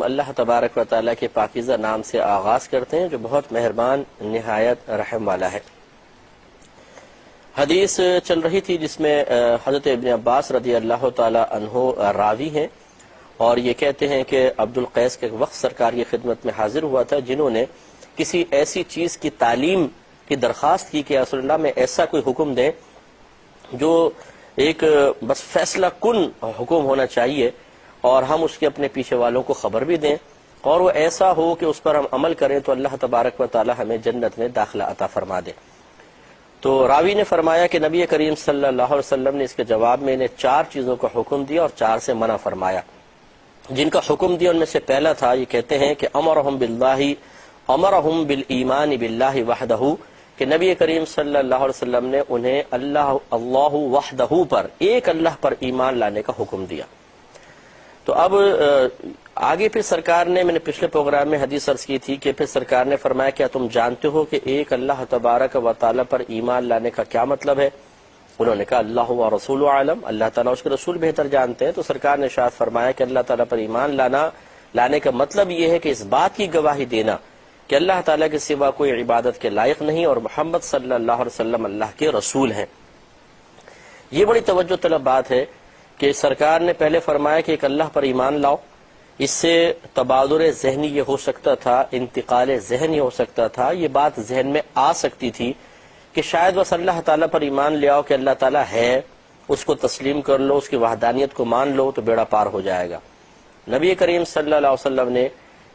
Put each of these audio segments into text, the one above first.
اللہ تبارک و تعالیٰ کے پاکیزہ نام سے آغاز کرتے ہیں جو بہت مہربان نہایت رحم والا ہے۔ حدیث چل رہی تھی جس میں حضرت ابن عباس رضی اللہ تعالی عنہ راوی ہیں اور یہ کہتے ہیں کہ عبد القیس کے وقت سرکار کی خدمت میں حاضر ہوا تھا جنہوں نے کسی ایسی چیز کی تعلیم کی درخواست کی کہ رسول اللہ میں ایسا کوئی حکم دیں جو ایک بس فیصلہ کن حکم ہونا چاہیے اور ہم اس کے اپنے پیچھے والوں کو خبر بھی دیں اور وہ ایسا ہو کہ اس پر ہم عمل کریں تو اللہ تبارک و تعالی ہمیں جنت میں داخلہ عطا فرما دے۔ تو راوی نے فرمایا کہ نبی کریم صلی اللہ علیہ وسلم نے اس کے جواب میں انہیں 4 چیزوں کا حکم دیا اور 4 سے منع فرمایا۔ جن کا حکم دیا ان میں سے پہلا تھا، یہ کہتے ہیں کہ امرہم بالایمان باللہ وحدہ، کہ نبی کریم صلی اللہ علیہ وسلم نے انہیں اللہ وحدہ پر، ایک اللہ پر ایمان لانے کا حکم دیا۔ تو اب آگے پھر سرکار نے، میں نے پچھلے پروگرام میں حدیث عرض کی تھی کہ پھر سرکار نے فرمایا کیا تم جانتے ہو کہ ایک اللہ تبارک و تعالی پر ایمان لانے کا کیا مطلب ہے؟ انہوں نے کہا اللہ و رسول عالم، اللہ تعالیٰ اس کے رسول بہتر جانتے ہیں۔ تو سرکار نے ارشاد فرمایا کہ اللہ تعالیٰ پر ایمان لانے کا مطلب یہ ہے کہ اس بات کی گواہی دینا کہ اللہ تعالیٰ کے سوا کوئی عبادت کے لائق نہیں اور محمد صلی اللہ علیہ وسلم اللہ کے رسول ہیں۔ یہ بڑی توجہ طلب بات ہے کہ سرکار نے پہلے فرمایا کہ ایک اللہ پر ایمان لاؤ۔ اس سے تبادر ذہنی یہ ہو سکتا تھا، انتقال ذہنی ہو سکتا تھا، یہ بات ذہن میں آ سکتی تھی کہ شاید بس اللہ تعالیٰ پر ایمان لے آؤ کہ اللہ تعالیٰ ہے، اس کو تسلیم کر لو، اس کی وحدانیت کو مان لو تو بیڑا پار ہو جائے گا۔ نبی کریم صلی اللہ علیہ وسلم نے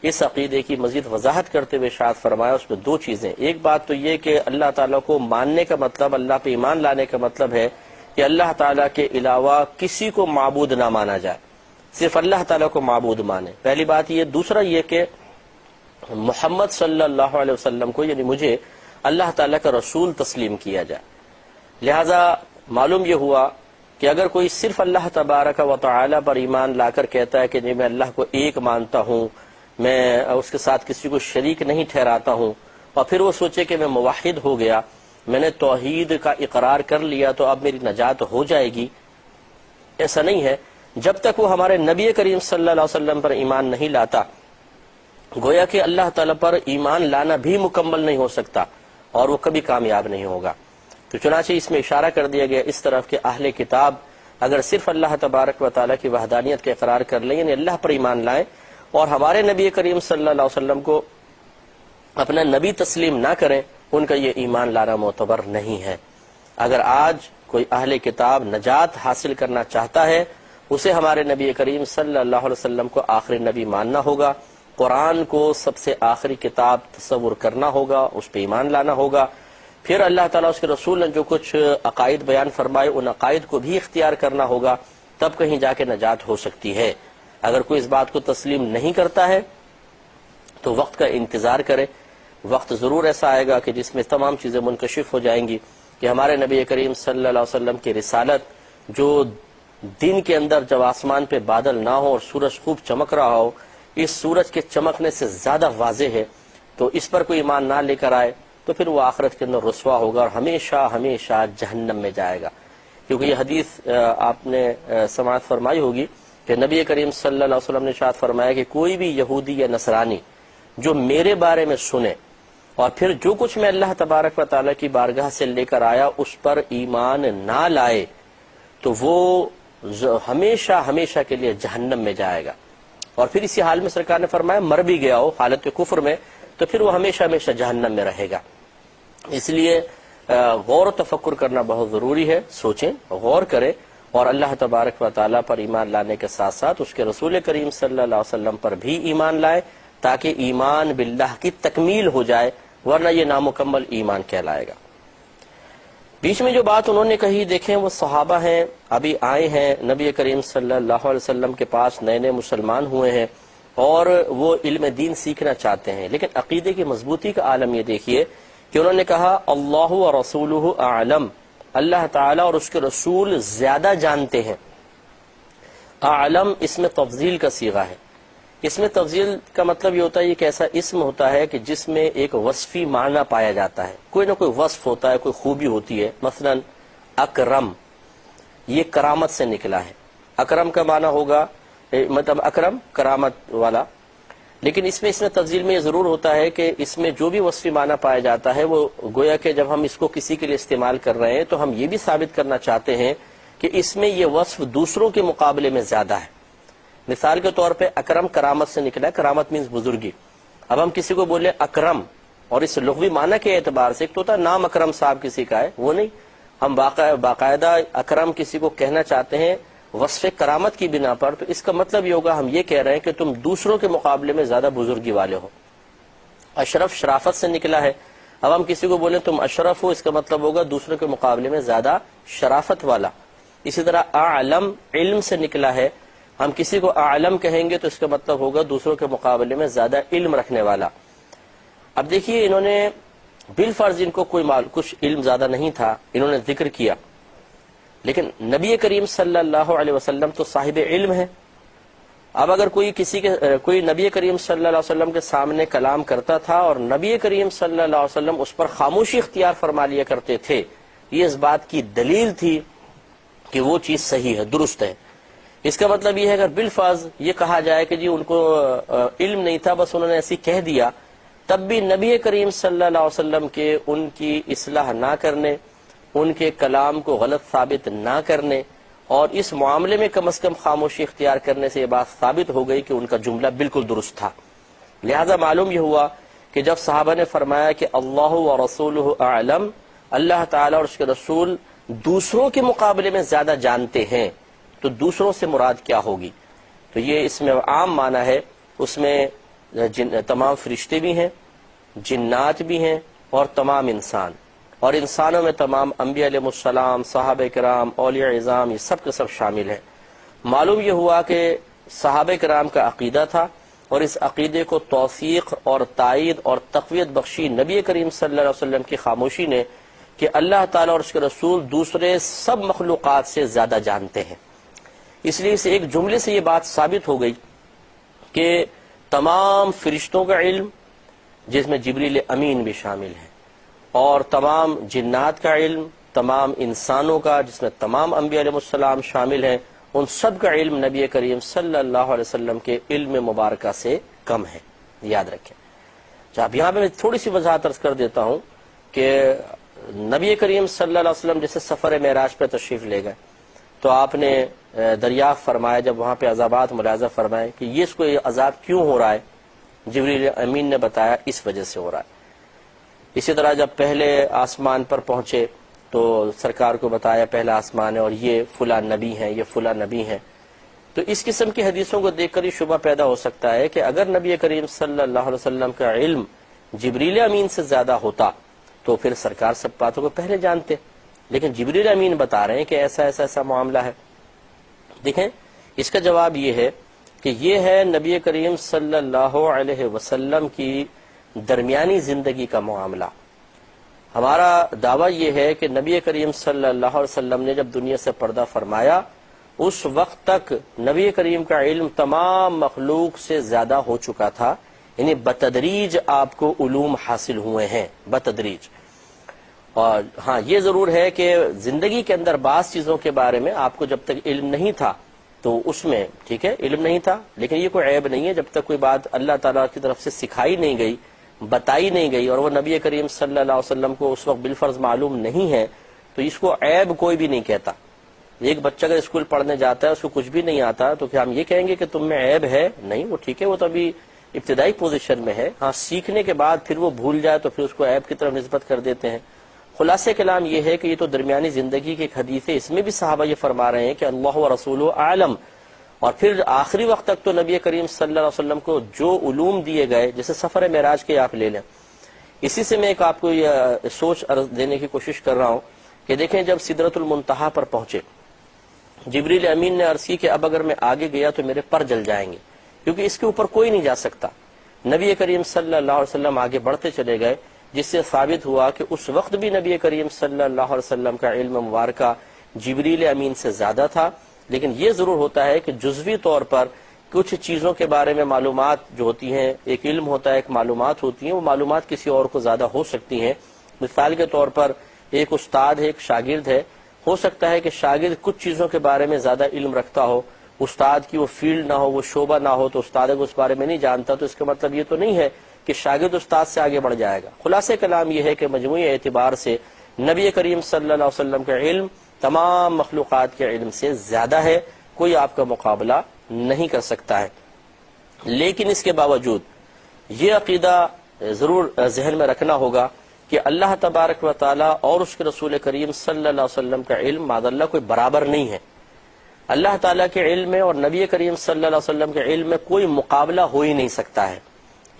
اس عقیدے کی مزید وضاحت کرتے ہوئے ارشاد فرمایا اس میں 2 چیزیں۔ ایک بات تو یہ کہ اللہ تعالیٰ کو ماننے کا مطلب، اللہ پہ ایمان لانے کا مطلب ہے کہ اللہ تعالیٰ کے علاوہ کسی کو معبود نہ مانا جائے، صرف اللہ تعالیٰ کو معبود مانے، پہلی بات یہ۔ دوسرا یہ کہ محمد صلی اللہ علیہ وسلم کو، یعنی مجھے، اللہ تعالیٰ کا رسول تسلیم کیا جائے۔ لہذا معلوم یہ ہوا کہ اگر کوئی صرف اللہ تبارک و تعالی پر ایمان لا کر کہتا ہے کہ میں اللہ کو ایک مانتا ہوں، میں اس کے ساتھ کسی کو شریک نہیں ٹھہراتا ہوں، اور پھر وہ سوچے کہ میں موحد ہو گیا، میں نے توحید کا اقرار کر لیا تو اب میری نجات ہو جائے گی، ایسا نہیں ہے۔ جب تک وہ ہمارے نبی کریم صلی اللہ علیہ وسلم پر ایمان نہیں لاتا، گویا کہ اللہ تعالیٰ پر ایمان لانا بھی مکمل نہیں ہو سکتا اور وہ کبھی کامیاب نہیں ہوگا۔ تو چنانچہ اس میں اشارہ کر دیا گیا اس طرف کہ اہل کتاب اگر صرف اللہ تبارک و تعالیٰ کی وحدانیت کا اقرار کر لیں، یعنی اللہ پر ایمان لائیں، اور ہمارے نبی کریم صلی اللہ علیہ وسلم کو اپنا نبی تسلیم نہ کریں، ان کا یہ ایمان لانا معتبر نہیں ہے۔ اگر آج کوئی اہل کتاب نجات حاصل کرنا چاہتا ہے، اسے ہمارے نبی کریم صلی اللہ علیہ وسلم کو آخری نبی ماننا ہوگا، قرآن کو سب سے آخری کتاب تصور کرنا ہوگا، اس پہ ایمان لانا ہوگا، پھر اللہ تعالیٰ اس کے رسول نے جو کچھ عقائد بیان فرمائے ان عقائد کو بھی اختیار کرنا ہوگا، تب کہیں جا کے نجات ہو سکتی ہے۔ اگر کوئی اس بات کو تسلیم نہیں کرتا ہے تو وقت کا انتظار کرے، وقت ضرور ایسا آئے گا کہ جس میں تمام چیزیں منکشف ہو جائیں گی کہ ہمارے نبی کریم صلی اللہ علیہ وسلم کی رسالت جو دن کے اندر جب آسمان پہ بادل نہ ہو اور سورج خوب چمک رہا ہو، اس سورج کے چمکنے سے زیادہ واضح ہے، تو اس پر کوئی ایمان نہ لے کر آئے تو پھر وہ آخرت کے اندر رسوا ہوگا اور ہمیشہ ہمیشہ جہنم میں جائے گا۔ کیونکہ یہ حدیث آپ نے سماعت فرمائی ہوگی کہ نبی کریم صلی اللہ علیہ وسلم نے ارشاد فرمایا کہ کوئی بھی یہودی یا نصرانی جو میرے بارے میں سنے اور پھر جو کچھ میں اللہ تبارک و تعالیٰ کی بارگاہ سے لے کر آیا اس پر ایمان نہ لائے تو وہ ہمیشہ ہمیشہ کے لیے جہنم میں جائے گا، اور پھر اسی حال میں سرکار نے فرمایا مر بھی گیا ہو حالت کفر میں تو پھر وہ ہمیشہ ہمیشہ جہنم میں رہے گا۔ اس لیے غور و تفکر کرنا بہت ضروری ہے، سوچیں، غور کریں، اور اللہ تبارک و تعالیٰ پر ایمان لانے کے ساتھ ساتھ اس کے رسول کریم صلی اللہ علیہ وسلم پر بھی ایمان لائے تاکہ ایمان باللہ کی تکمیل ہو جائے، ورنہ یہ نامکمل ایمان کہلائے گا۔ بیچ میں جو بات انہوں نے کہی، دیکھیں وہ صحابہ ہیں، ابھی آئے ہیں نبی کریم صلی اللہ علیہ وسلم کے پاس، نئے نئے مسلمان ہوئے ہیں اور وہ علم دین سیکھنا چاہتے ہیں، لیکن عقیدے کی مضبوطی کا عالم یہ دیکھیے کہ انہوں نے کہا اللہ و رسولہ اعلم، اللہ تعالیٰ اور اس کے رسول زیادہ جانتے ہیں۔ اعلم اس میں تفضیل کا صیغہ ہے، اس میں تفضیل کا مطلب یہ ہوتا ہے، یہ ایک ایسا اسم ہوتا ہے کہ جس میں ایک وصفی معنی پایا جاتا ہے، کوئی نہ کوئی وصف ہوتا ہے، کوئی خوبی ہوتی ہے۔ مثلا اکرم، یہ کرامت سے نکلا ہے، اکرم کا معنی ہوگا مطلب اکرم کرامت والا، لیکن اس میں تفضیل میں یہ ضرور ہوتا ہے کہ اس میں جو بھی وصفی معنی پایا جاتا ہے وہ گویا کہ جب ہم اس کو کسی کے لیے استعمال کر رہے ہیں تو ہم یہ بھی ثابت کرنا چاہتے ہیں کہ اس میں یہ وصف دوسروں کے مقابلے میں زیادہ ہے. مثال کے طور پہ اکرم کرامت سے نکلا ہے، کرامت مینز بزرگی. اب ہم کسی کو بولے اکرم، اور اس لغوی معنی کے اعتبار سے ایک تو ہوتا ہے نام اکرم صاحب کسی کا ہے، وہ نہیں، ہم باقاعدہ اکرم کسی کو کہنا چاہتے ہیں وصف کرامت کی بنا پر، تو اس کا مطلب یہ ہوگا ہم یہ کہہ رہے ہیں کہ تم دوسروں کے مقابلے میں زیادہ بزرگی والے ہو. اشرف شرافت سے نکلا ہے، اب ہم کسی کو بولیں تم اشرف ہو، اس کا مطلب ہوگا دوسروں کے مقابلے میں زیادہ شرافت والا. اسی طرح اعلم علم سے نکلا ہے، ہم کسی کو اعلم کہیں گے تو اس کا مطلب ہوگا دوسروں کے مقابلے میں زیادہ علم رکھنے والا. اب دیکھیے انہوں نے بالفرض ان کو کچھ علم زیادہ نہیں تھا، انہوں نے ذکر کیا، لیکن نبی کریم صلی اللہ علیہ وسلم تو صاحب علم ہے. اب اگر کوئی نبی کریم صلی اللہ علیہ وسلم کے سامنے کلام کرتا تھا اور نبی کریم صلی اللہ علیہ وسلم اس پر خاموشی اختیار فرما لیا کرتے تھے، یہ اس بات کی دلیل تھی کہ وہ چیز صحیح ہے، درست ہے. اس کا مطلب یہ ہے اگر بالفرض یہ کہا جائے کہ جی ان کو علم نہیں تھا، بس انہوں نے ایسی کہہ دیا، تب بھی نبی کریم صلی اللہ علیہ وسلم کے ان کی اصلاح نہ کرنے، ان کے کلام کو غلط ثابت نہ کرنے اور اس معاملے میں کم از کم خاموشی اختیار کرنے سے یہ بات ثابت ہو گئی کہ ان کا جملہ بالکل درست تھا. لہذا معلوم یہ ہوا کہ جب صحابہ نے فرمایا کہ اللہ و رسولہ اعلم، اللہ تعالیٰ اور اس کے رسول دوسروں کے مقابلے میں زیادہ جانتے ہیں، تو دوسروں سے مراد کیا ہوگی؟ تو یہ اس میں عام معنی ہے، اس میں تمام فرشتے بھی ہیں، جنات بھی ہیں اور تمام انسان، اور انسانوں میں تمام انبیاء علیہ السلام، صحابہ کرام، اولیاء اعظام، یہ سب کے سب شامل ہیں. معلوم یہ ہوا کہ صحابہ کرام کا عقیدہ تھا اور اس عقیدے کو توثیق اور تائید اور تقویت بخشی نبی کریم صلی اللہ علیہ وسلم کی خاموشی نے کہ اللہ تعالیٰ اور اس کے رسول دوسرے سب مخلوقات سے زیادہ جانتے ہیں. اس لیے اسے ایک جملے سے یہ بات ثابت ہو گئی کہ تمام فرشتوں کا علم، جس میں جبریل امین بھی شامل ہے، اور تمام جنات کا علم، تمام انسانوں کا جس میں تمام انبیاء علیہ السلام شامل ہیں، ان سب کا علم نبی کریم صلی اللہ علیہ وسلم کے علم مبارکہ سے کم ہے. یاد رکھیں. اب یہاں پہ میں تھوڑی سی وضاحت عرض کر دیتا ہوں کہ نبی کریم صلی اللہ علیہ وسلم جیسے سفر معراج پہ تشریف لے گئے تو آپ نے دریافت فرمایا، جب وہاں پہ عذابات ملاحظہ فرمائے کہ یہ اس کو عذاب کیوں ہو رہا ہے، جبریل امین نے بتایا اس وجہ سے ہو رہا ہے. اسی طرح جب پہلے آسمان پر پہنچے تو سرکار کو بتایا پہلا آسمان ہے اور یہ فلاں نبی ہیں، یہ فلاں نبی ہیں. تو اس قسم کی حدیثوں کو دیکھ کر یہ شبہ پیدا ہو سکتا ہے کہ اگر نبی کریم صلی اللہ علیہ وسلم کا علم جبریل امین سے زیادہ ہوتا تو پھر سرکار سب باتوں کو پہلے جانتے، لیکن جبریل امین بتا رہے ہیں کہ ایسا معاملہ ہے. دیکھیں اس کا جواب یہ ہے کہ یہ ہے نبی کریم صلی اللہ علیہ وسلم کی درمیانی زندگی کا معاملہ. ہمارا دعویٰ یہ ہے کہ نبی کریم صلی اللہ علیہ وسلم نے جب دنیا سے پردہ فرمایا اس وقت تک نبی کریم کا علم تمام مخلوق سے زیادہ ہو چکا تھا، یعنی بتدریج آپ کو علوم حاصل ہوئے ہیں، بتدریج. اور ہاں یہ ضرور ہے کہ زندگی کے اندر بعض چیزوں کے بارے میں آپ کو جب تک علم نہیں تھا تو اس میں ٹھیک ہے علم نہیں تھا، لیکن یہ کوئی عیب نہیں ہے جب تک کوئی بات اللہ تعالیٰ کی طرف سے سکھائی نہیں گئی، بتائی نہیں گئی، اور وہ نبی کریم صلی اللہ علیہ وسلم کو اس وقت بالفرض معلوم نہیں ہے، تو اس کو عیب کوئی بھی نہیں کہتا. ایک بچہ اگر اسکول پڑھنے جاتا ہے اس کو کچھ بھی نہیں آتا تو کیا ہم یہ کہیں گے کہ تم میں عیب ہے؟ نہیں، وہ ٹھیک ہے، وہ تو ابھی ابتدائی پوزیشن میں ہے. ہاں سیکھنے کے بعد پھر وہ بھول جائے تو پھر اس کو عیب کی طرف نسبت کر دیتے ہیں. خلاصہ کلام یہ ہے کہ یہ تو درمیانی زندگی کی ایک حدیث ہے، اس میں بھی صحابہ یہ فرما رہے ہیں کہ اللہ و رسولہ اعلم، اور پھر آخری وقت تک تو نبی کریم صلی اللہ علیہ وسلم کو جو علوم دیے گئے، جیسے سفر معراج کے آپ لے لیں، اسی سے میں ایک آپ کو یہ سوچ دینے کی کوشش کر رہا ہوں کہ دیکھیں جب سدرۃ المنتہا پر پہنچے جبریل امین نے عرض کی کہ اب اگر میں آگے گیا تو میرے پر جل جائیں گے کیونکہ اس کے اوپر کوئی نہیں جا سکتا. نبی کریم صلی اللہ علیہ وسلم آگے بڑھتے چلے گئے، جس سے ثابت ہوا کہ اس وقت بھی نبی کریم صلی اللہ علیہ وسلم کا علم مبارکہ جبریل امین سے زیادہ تھا. لیکن یہ ضرور ہوتا ہے کہ جزوی طور پر کچھ چیزوں کے بارے میں معلومات جو ہوتی ہیں، ایک علم ہوتا ہے، ایک معلومات ہوتی ہیں، وہ معلومات کسی اور کو زیادہ ہو سکتی ہیں. مثال کے طور پر ایک استاد ہے، ایک شاگرد ہے، ہو سکتا ہے کہ شاگرد کچھ چیزوں کے بارے میں زیادہ علم رکھتا ہو، استاد کی وہ فیلڈ نہ ہو، وہ شعبہ نہ ہو تو استاد کو اس بارے میں نہیں جانتا، تو اس کا مطلب یہ تو نہیں ہے کہ شاگرد استاد سے آگے بڑھ جائے گا۔ خلاصہ کلام یہ ہے کہ مجموعی اعتبار سے نبی کریم صلی اللہ علیہ وسلم کا علم تمام مخلوقات کے علم سے زیادہ ہے، کوئی آپ کا مقابلہ نہیں کر سکتا ہے۔ لیکن اس کے باوجود یہ عقیدہ ضرور ذہن میں رکھنا ہوگا کہ اللہ تبارک و تعالی اور اس کے رسول کریم صلی اللہ علیہ وسلم کا علم معاذ اللہ کوئی برابر نہیں ہے۔ اللہ تعالیٰ کے علم میں اور نبی کریم صلی اللہ علیہ وسلم کے علم میں کوئی مقابلہ ہو ہی نہیں سکتا ہے،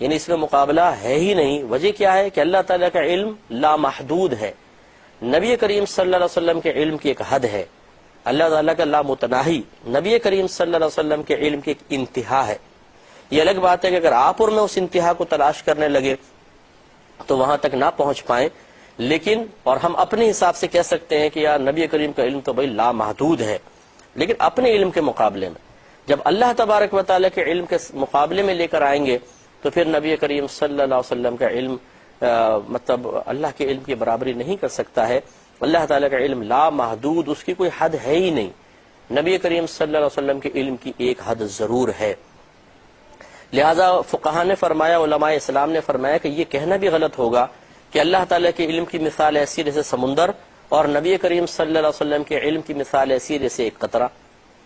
یعنی اس میں مقابلہ ہے ہی نہیں۔ وجہ کیا ہے کہ اللہ تعالیٰ کا علم لامحدود ہے، نبی کریم صلی اللہ علیہ وسلم کے علم کی ایک حد ہے، اللہ تعالیٰ کا لامتناہی، نبی کریم صلی اللہ علیہ وسلم کے علم کی ایک انتہا ہے۔ یہ الگ بات ہے کہ اگر آپ اور میں اس انتہا کو تلاش کرنے لگے تو وہاں تک نہ پہنچ پائیں، لیکن اور ہم اپنے حساب سے کہہ سکتے ہیں کہ یار نبی کریم کا علم تو بھائی لامحدود ہے، لیکن اپنے علم کے مقابلے میں جب اللہ تبارک و تعالیٰ کے علم کے مقابلے میں لے کر آئیں گے تو پھر نبی کریم صلی اللہ علیہ وسلم کا علم مطلب اللہ کے علم کی برابری نہیں کر سکتا ہے۔ اللہ تعالیٰ کا علم لامحدود، اس کی کوئی حد ہے ہی نہیں۔ نبی کریم صلی اللہ علیہ وسلم کے علم کی ایک حد ضرور ہے۔ لہذا فقہاء نے فرمایا، علماء اسلام نے فرمایا کہ یہ کہنا بھی غلط ہوگا کہ اللہ تعالیٰ کے علم کی مثال ایسی جیسے سمندر اور نبی کریم صلی اللہ علیہ وسلم کے علم کی مثال ایسی جیسے ایک قطرہ،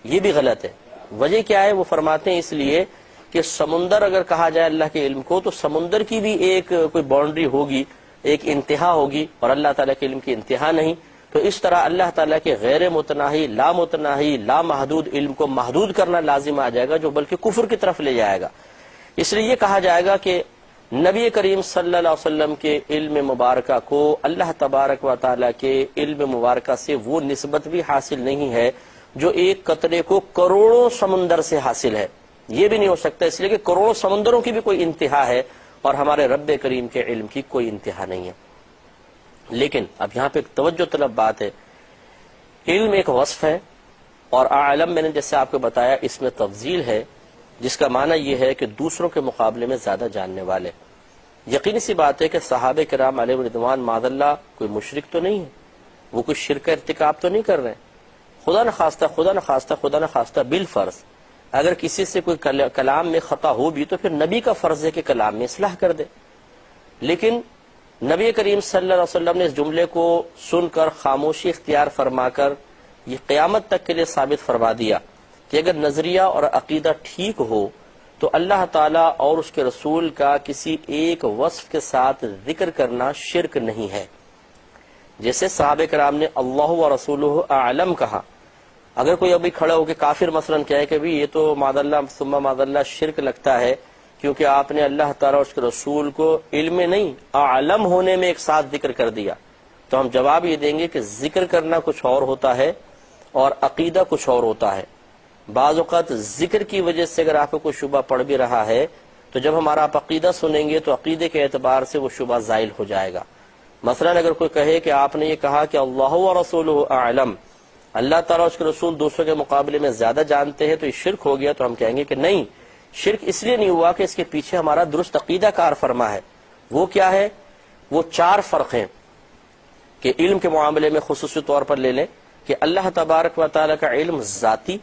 یہ بھی غلط ہے۔ وجہ کیا ہے؟ وہ فرماتے ہیں اس لیے کہ سمندر اگر کہا جائے اللہ کے علم کو تو سمندر کی بھی ایک کوئی باؤنڈری ہوگی، ایک انتہا ہوگی، اور اللہ تعالیٰ کے علم کی انتہا نہیں۔ تو اس طرح اللہ تعالیٰ کے غیر متناہی، لامتناہی، لامحدود علم کو محدود کرنا لازم آ جائے گا، جو بلکہ کفر کی طرف لے جائے گا۔ اس لیے یہ کہا جائے گا کہ نبی کریم صلی اللہ علیہ وسلم کے علم مبارکہ کو اللہ تبارک و تعالیٰ کے علم مبارکہ سے وہ نسبت بھی حاصل نہیں ہے جو ایک قطرے کو کروڑوں سمندر سے حاصل ہے، یہ بھی نہیں ہو سکتا، اس لیے کہ کروڑوں سمندروں کی بھی کوئی انتہا ہے اور ہمارے رب کریم کے علم کی کوئی انتہا نہیں ہے۔ لیکن اب یہاں پہ ایک توجہ طلب بات ہے، علم ایک وصف ہے اور عالم میں نے جیسے آپ کو بتایا اس میں تفضیل ہے، جس کا معنی یہ ہے کہ دوسروں کے مقابلے میں زیادہ جاننے والے۔ یقینی سی بات ہے کہ صحابہ کرام علیہ رضوان معاذ اللہ کوئی مشرک تو نہیں ہے، وہ کوئی شرک ارتکاب تو نہیں کر رہے ہیں، خدا نخواستہ بالفرض اگر کسی سے کوئی کلام میں خطا ہو بھی تو پھر نبی کا فرض ہے کہ کلام میں اصلاح کر دے۔ لیکن نبی کریم صلی اللہ علیہ وسلم نے اس جملے کو سن کر خاموشی اختیار فرما کر یہ قیامت تک کے لیے ثابت فرما دیا کہ اگر نظریہ اور عقیدہ ٹھیک ہو تو اللہ تعالیٰ اور اس کے رسول کا کسی ایک وصف کے ساتھ ذکر کرنا شرک نہیں ہے۔ جیسے صحابہ کرام نے اللہ و رسولہ اعلم کہا، اگر کوئی ابھی کھڑا ہو کے کافر مثلا کہے کہ بھی یہ تو معاذ اللہ ثم معاذ اللہ شرک لگتا ہے کیونکہ آپ نے اللہ تعالیٰ اور اس کے رسول کو علم نہیں اعلم ہونے میں ایک ساتھ ذکر کر دیا، تو ہم جواب یہ دیں گے کہ ذکر کرنا کچھ اور ہوتا ہے اور عقیدہ کچھ اور ہوتا ہے۔ بعض اوقات ذکر کی وجہ سے اگر آپ کو کوئی شبہ پڑ بھی رہا ہے تو جب ہمارا آپ عقیدہ سنیں گے تو عقیدے کے اعتبار سے وہ شبہ زائل ہو جائے گا۔ مثلا اگر کوئی کہے کہ آپ نے یہ کہا کہ اللہ و رسولہ اعلم، اللہ تعالیٰ اس کے رسول دوسروں کے مقابلے میں زیادہ جانتے ہیں تو یہ شرک ہو گیا، تو ہم کہیں گے کہ نہیں، شرک اس لیے نہیں ہوا کہ اس کے پیچھے ہمارا درست عقیدہ کار فرما ہے۔ وہ کیا ہے؟ وہ چار فرق ہیں کہ علم کے معاملے میں خصوصی طور پر لے لیں کہ اللہ تبارک و تعالیٰ کا علم ذاتی،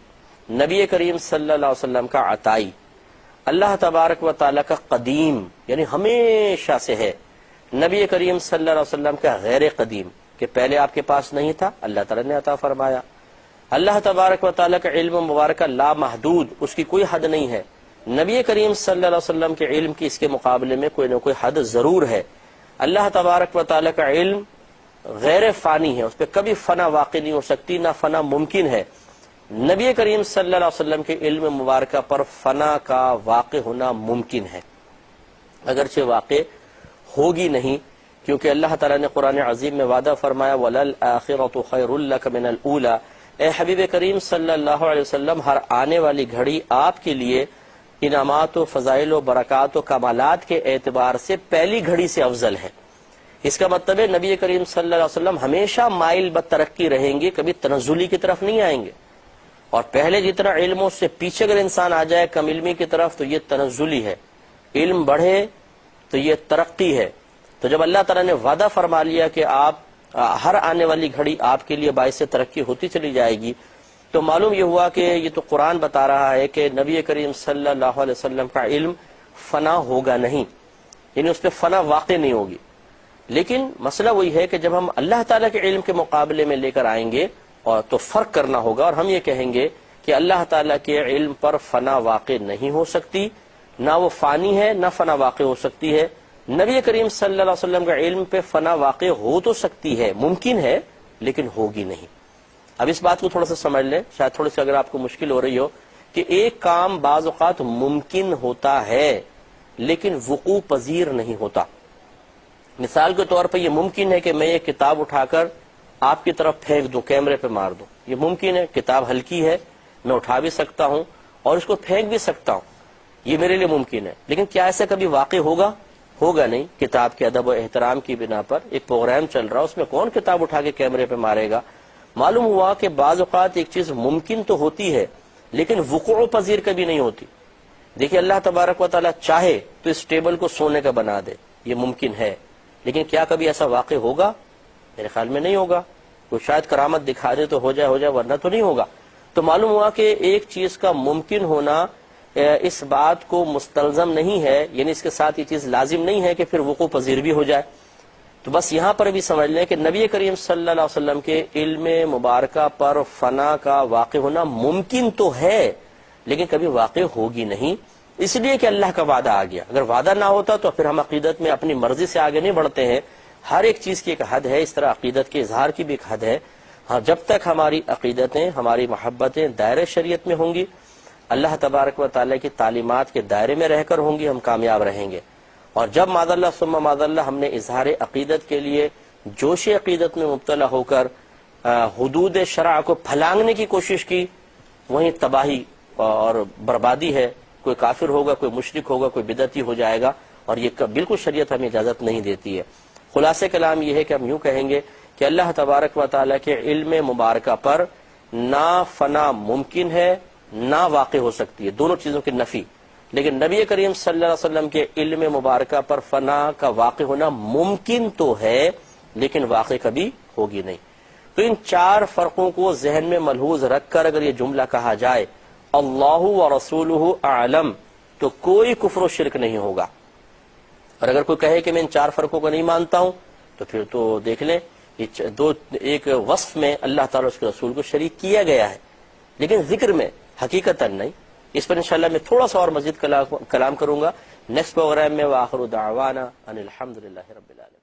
نبی کریم صلی اللہ علیہ وسلم کا عطائی، اللہ تبارک و تعالیٰ کا قدیم یعنی ہمیشہ سے ہے، نبی کریم صلی اللہ علیہ وسلم کا غیر قدیم کہ پہلے آپ کے پاس نہیں تھا، اللہ تعالیٰ نے عطا فرمایا۔ اللہ تبارک و تعالیٰ کا علم مبارکہ لامحدود، اس کی کوئی حد نہیں ہے، نبی کریم صلی اللہ علیہ وسلم کے علم کی اس کے مقابلے میں کوئی نہ کوئی حد ضرور ہے۔ اللہ تبارک و تعالیٰ کا علم غیر فانی ہے، اس پہ کبھی فنا واقع نہیں ہو سکتی، نہ فنا ممکن ہے۔ نبی کریم صلی اللہ علیہ وسلم کے علم مبارکہ پر فنا کا واقع ہونا ممکن ہے، اگرچہ واقع ہوگی نہیں، کیونکہ اللہ تعالیٰ نے قرآن عظیم میں وعدہ فرمایا وَلَلْآخِرَةُ خَيْرٌ لَكَ مِنَ الْأُولَى، اے حبیب کریم صلی اللہ علیہ وسلم، ہر آنے والی گھڑی آپ کے لیے انعامات و فضائل و برکات و کمالات کے اعتبار سے پہلی گھڑی سے افضل ہے۔ اس کا مطلب ہے نبی کریم صلی اللہ علیہ وسلم ہمیشہ مائل بترقی رہیں گے، کبھی تنزلی کی طرف نہیں آئیں گے، اور پہلے جتنا علم اس سے پیچھے اگر انسان آ جائے کم علمی کی طرف تو یہ تنزلی ہے، علم بڑھے تو یہ ترقی ہے۔ تو جب اللہ تعالیٰ نے وعدہ فرما لیا کہ آپ ہر آنے والی گھڑی آپ کے لیے باعث ترقی ہوتی چلی جائے گی، تو معلوم یہ ہوا کہ یہ تو قرآن بتا رہا ہے کہ نبی کریم صلی اللہ علیہ وسلم کا علم فنا ہوگا نہیں، یعنی اس پہ فنا واقع نہیں ہوگی. لیکن مسئلہ وہی ہے کہ جب ہم اللہ تعالیٰ کے علم کے مقابلے میں لے کر آئیں گے اور تو فرق کرنا ہوگا، اور ہم یہ کہیں گے کہ اللہ تعالیٰ کے علم پر فنا واقع نہیں ہو سکتی، نہ وہ فانی ہے نہ فنا واقع ہو سکتی ہے. نبی کریم صلی اللہ علیہ وسلم کا علم پہ فنا واقع ہو تو سکتی ہے، ممکن ہے، لیکن ہوگی نہیں. اب اس بات کو تھوڑا سا سمجھ لیں، شاید تھوڑی سی اگر آپ کو مشکل ہو رہی ہو کہ ایک کام بعض اوقات ممکن ہوتا ہے لیکن وقوع پذیر نہیں ہوتا. مثال کے طور پر یہ ممکن ہے کہ میں یہ کتاب اٹھا کر آپ کی طرف پھینک دوں، کیمرے پہ مار دوں، یہ ممکن ہے. کتاب ہلکی ہے، میں اٹھا بھی سکتا ہوں اور اس کو پھینک بھی سکتا ہوں، یہ میرے لیے ممکن ہے. لیکن کیا ایسا کبھی واقع ہوگا؟ ہوگا نہیں. کتاب کے ادب و احترام کی بنا پر ایک پروگرام چل رہا، اس میں کون کتاب اٹھا کے کیمرے پہ مارے گا؟ معلوم ہوا کہ بعض اوقات ایک چیز ممکن تو ہوتی ہے لیکن وقوع پذیر کبھی نہیں ہوتی. دیکھیے اللہ تبارک و تعالیٰ چاہے تو اس ٹیبل کو سونے کا بنا دے، یہ ممکن ہے، لیکن کیا کبھی ایسا واقع ہوگا؟ میرے خیال میں نہیں ہوگا. کوئی شاید کرامت دکھا دے تو ہو جائے ورنہ تو نہیں ہوگا. تو معلوم ہوا کہ ایک چیز کا ممکن ہونا اس بات کو مستلزم نہیں ہے، یعنی اس کے ساتھ یہ چیز لازم نہیں ہے کہ پھر وقوع پذیر بھی ہو جائے. تو بس یہاں پر بھی سمجھ لیں کہ نبی کریم صلی اللہ علیہ وسلم کے علم مبارکہ پر فنا کا واقع ہونا ممکن تو ہے لیکن کبھی واقع ہوگی نہیں، اس لیے کہ اللہ کا وعدہ آ گیا. اگر وعدہ نہ ہوتا تو پھر ہم عقیدت میں اپنی مرضی سے آگے نہیں بڑھتے ہیں. ہر ایک چیز کی ایک حد ہے، اس طرح عقیدت کے اظہار کی بھی ایک حد ہے. ہاں، جب تک ہماری عقیدتیں، ہماری محبتیں دائرۂ شریعت میں ہوں گی، اللہ تبارک و تعالیٰ کی تعلیمات کے دائرے میں رہ کر ہوں گی، ہم کامیاب رہیں گے. اور جب معاذ اللہ ثم معاذ اللہ ہم نے اظہار عقیدت کے لیے جوش عقیدت میں مبتلا ہو کر حدود شرع کو پھلانگنے کی کوشش کی، وہیں تباہی اور بربادی ہے. کوئی کافر ہوگا، کوئی مشرک ہوگا، کوئی بدعتی ہو جائے گا، اور یہ بالکل شریعت ہمیں اجازت نہیں دیتی ہے. خلاصہ کلام یہ ہے کہ ہم یوں کہیں گے کہ اللہ تبارک و تعالیٰ کے علم مبارکہ پر نہ فنا ممکن ہے نہ واقع ہو سکتی ہے، دونوں چیزوں کی نفی. لیکن نبی کریم صلی اللہ علیہ وسلم کے علم مبارکہ پر فنا کا واقع ہونا ممکن تو ہے لیکن واقع کبھی ہوگی نہیں. تو ان چار فرقوں کو ذہن میں ملحوظ رکھ کر اگر یہ جملہ کہا جائے اللہ و رسولہ اعلم، تو کوئی کفر و شرک نہیں ہوگا. اور اگر کوئی کہے کہ میں ان چار فرقوں کو نہیں مانتا ہوں تو پھر تو دیکھ لیں ایک وصف میں اللہ تعالیٰ اس کے رسول کو شریک کیا گیا ہے لیکن ذکر میں حقیقتاً نہیں. اس پر انشاءاللہ میں تھوڑا سا اور مزید کلام کروں گا نیکسٹ پروگرام میں. وآخر دعوانا ان الحمدللہ رب العالمین.